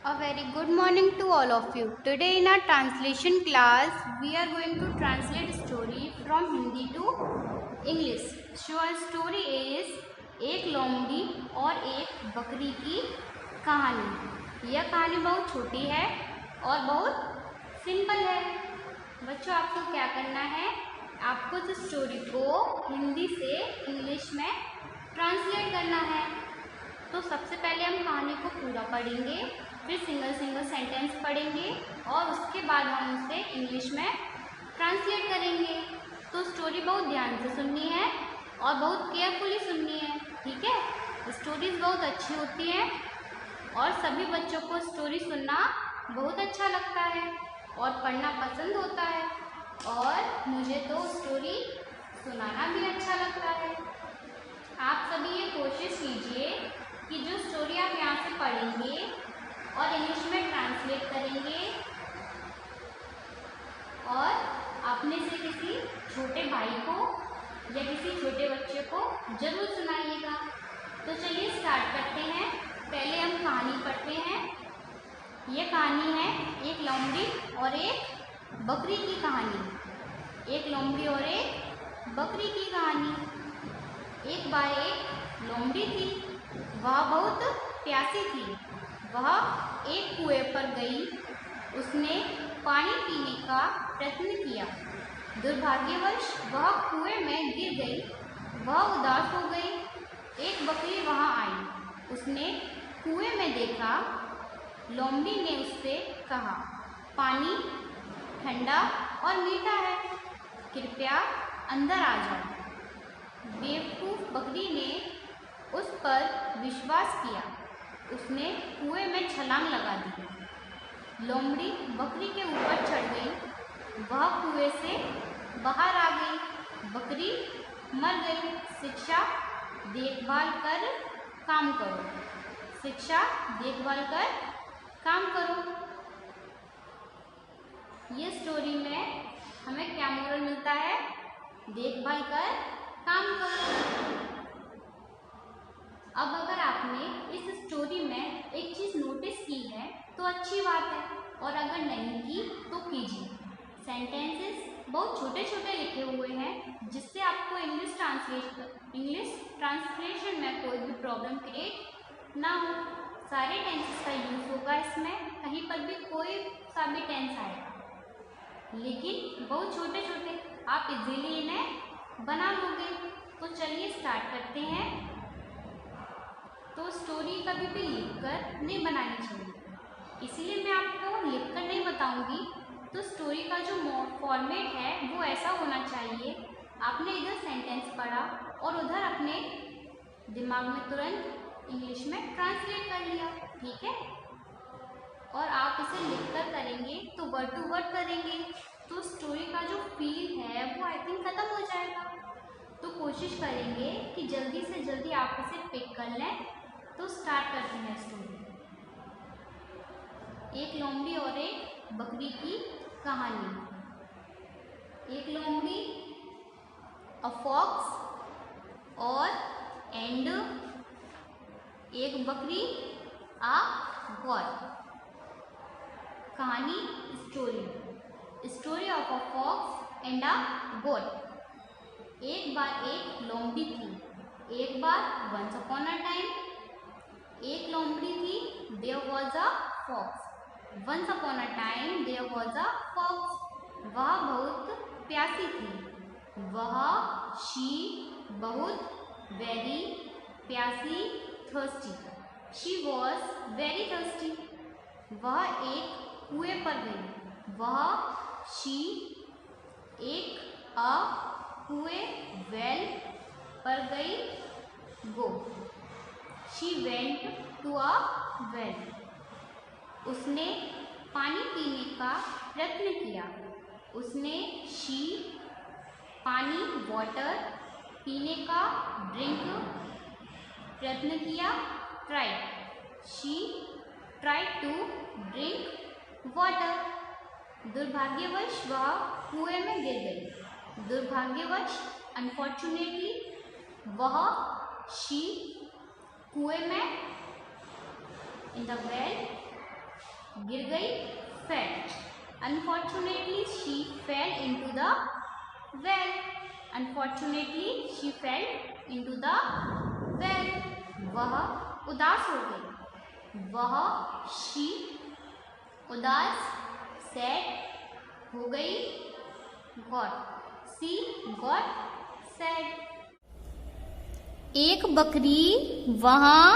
A very good morning to all of you. Today in our translation class, we are going to translate story from Hindi to English. So our story is एक लोमड़ी और एक बकरी की कहानी। यह कहानी बहुत छोटी है और बहुत सिंपल है। बच्चों, आपको क्या करना है? आपको इस स्टोरी को हिंदी से इंग्लिश में ट्रांसलेट करना है। तो सबसे पहले हम कहानी को पूरा पढ़ेंगे, फिर सिंगल सेंटेंस पढ़ेंगे और उसके बाद हम उसे इंग्लिश में ट्रांसलेट करेंगे। तो स्टोरी बहुत ध्यान से सुननी है और बहुत केयरफुली सुननी है, ठीक है? स्टोरीज बहुत अच्छी होती हैं और सभी बच्चों को स्टोरी सुनना बहुत अच्छा लगता है और पढ़ना पसंद होता है, और मुझे तो स्टोरी सुनाना भी अच्छा लगता है। आप सभी ये कोशिश कीजिए कि जो स्टोरी आप यहाँ से पढ़ेंगे और इंग्लिश में ट्रांसलेट करेंगे और अपने से किसी छोटे भाई को या किसी छोटे बच्चे को जरूर सुनाइएगा। तो चलिए स्टार्ट करते हैं। पहले हम कहानी पढ़ते हैं। ये कहानी है एक लोमड़ी और एक बकरी की कहानी। एक लोमड़ी और एक बकरी की कहानी। एक बार एक लोमड़ी थी, वह बहुत प्यासी थी। वह एक कुएं पर गई। उसने पानी पीने का प्रयत्न किया। दुर्भाग्यवश वह कुएं में गिर गई। वह उदास हो गई। एक बकरी वहां आई। उसने कुएं में देखा। लोमड़ी ने उससे कहा, पानी ठंडा और मीठा है, कृपया अंदर आ जाओ। बेवकूफ बकरी ने उस पर विश्वास किया। उसने कुएं में छलांग लगा दी। लोमड़ी बकरी के ऊपर चढ़ गई। वह कुएं से बाहर आ गई। बकरी मर गई। शिक्षा देखभाल कर काम करो। शिक्षा देखभाल कर काम करो। ये स्टोरी में हमें क्या मोरल मिलता है? देखभाल कर काम करो। अब अगर आपने इस स्टोरी में एक चीज़ नोटिस की है तो अच्छी बात है, और अगर नहीं की तो कीजिए। सेंटेंसेस बहुत छोटे छोटे लिखे हुए हैं, जिससे आपको इंग्लिश ट्रांसलेशन में कोई भी प्रॉब्लम क्रिएट ना हो। सारे टेंसेस का यूज़ होगा इसमें, कहीं पर भी कोई सा भी टेंस आएगा, लेकिन बहुत छोटे छोटे, आप इजीली इन्हें बना लोगे। तो चलिए स्टार्ट करते हैं। तो स्टोरी कभी भी लिखकर नहीं बनानी चाहिए, इसलिए मैं आपको लिखकर नहीं बताऊंगी। तो स्टोरी का जो फॉर्मेट है वो ऐसा होना चाहिए, आपने इधर सेंटेंस पढ़ा और उधर अपने दिमाग में तुरंत इंग्लिश में ट्रांसलेट कर लिया, ठीक है? और आप इसे लिखकर करेंगे तो वर्ड टू वर्ड करेंगे, तो स्टोरी का जो फील है वो आई थिंक ख़त्म हो जाएगा। तो कोशिश करेंगे कि जल्दी से जल्दी आप इसे पिक कर लें। तो स्टार्ट करते हैं स्टोरी। एक लोमड़ी और एक बकरी की कहानी। एक लोमड़ी, अ फॉक्स, और एंड एक बकरी, अ गॉट। कहानी story of a fox and a goat. एक बार एक लोमड़ी थी। एक बार, वंस अपॉन अ टाइम, एक लोमड़ी थी। There was a fox. Once upon a time there was a fox. वह बहुत प्यासी थी। शी बहुत, वेरी, प्यासी, thirsty. She was very thirsty. वह एक कुएं पर गई। शी एक अ कुएं, वेल, पर गई, go. She went to a well. उसने पानी पीने का प्रयत्न किया। शी पानी, वाटर, पीने का, ड्रिंक, प्रयत्न किया, tried. She tried to drink water. दुर्भाग्यवश वह कुएं में गिर गई। दुर्भाग्यवश, अनफॉर्चुनेटली, शी कुएं में, इन द वेल, गिर गई, fell. Unfortunately she fell into the well. Unfortunately she fell into the well. वह उदास हो गई, वह she उदास, sad हो गई, she got sad. एक बकरी वहां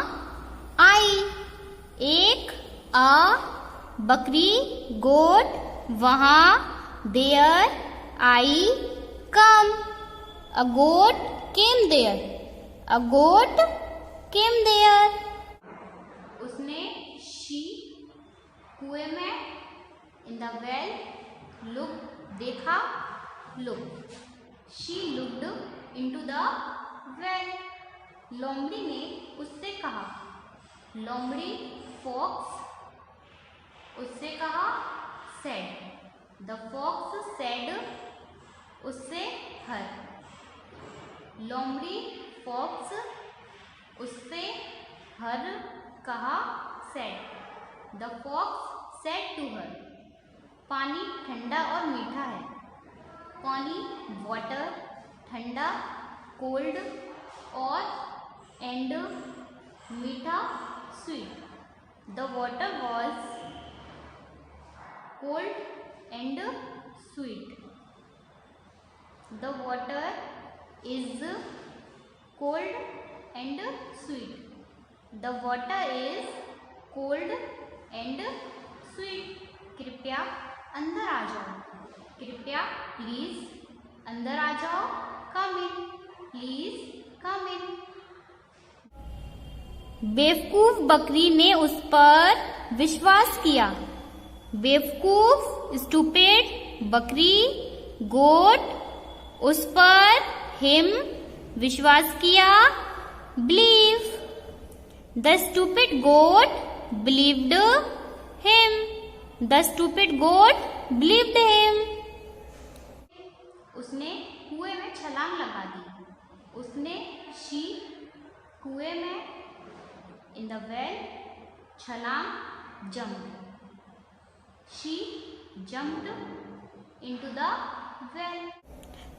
आई, एक बकरी गोट वहां there I come, a goat came there, a goat came there. उसने शी कुएं में, इन द वेल लुक देखा, look, she looked into the well. लोमड़ी ने उससे कहा, लोमड़ी फॉक्स उससे कहा, सेड, द फॉक्स सेड उससे हर, लोमड़ी फॉक्स उससे हर कहा, said, the fox said to her. पानी ठंडा और मीठा है, पानी वाटर, ठंडा कोल्ड, और एंड मीठा sweet. The water was cold and sweet. The water is cold and sweet. The water is cold and sweet. कृपया अंदर आ जाओ, कृपया प्लीज अंदर आ जाओ, कम इन, प्लीज कम इन. बेवकूफ बकरी ने उस पर विश्वास किया, बेवकूफ स्टूपिड बकरी गोट उस पर हिम विश्वास किया, believe, the stupid goat believed him, the stupid goat believed him. उसने कुएं में छलांग लगा दी, उसने शी कुएं में, इन द वेल छलांग, jumped, she jumped into the well.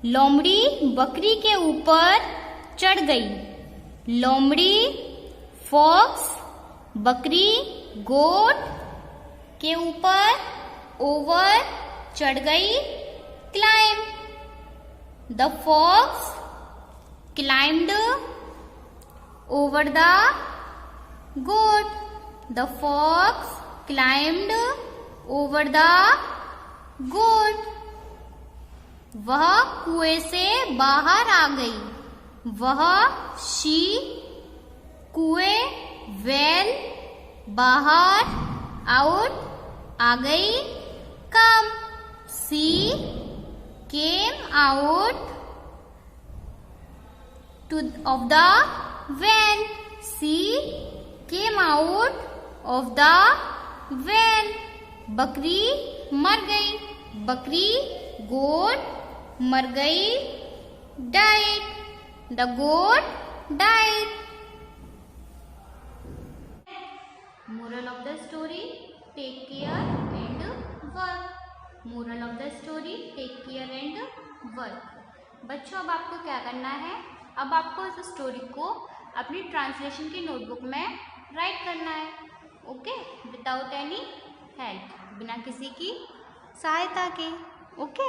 लोमड़ी बकरी के ऊपर चढ़ गई, लोमड़ी फॉक्स बकरी गोट के ऊपर ओवर चढ़ गई, climb, the fox climbed over the goat. The fox climbed over the goat. वह कुएं से बाहर आ गई, वह शी कुएं वेल बाहर आउट आ गई, come she came out of the well. She came out of the well. बकरी मर गई, बकरी गोट मर गई, died. The goat died. Moral of the story: take care and work. Moral of the story: take care and work. बच्चों अब आपको क्या करना है, अब आपको इस स्टोरी को अपनी ट्रांसलेशन की नोटबुक में राइट करना है, ओके, विदाउट एनी हेल्प, बिना किसी की सहायता के, ओके.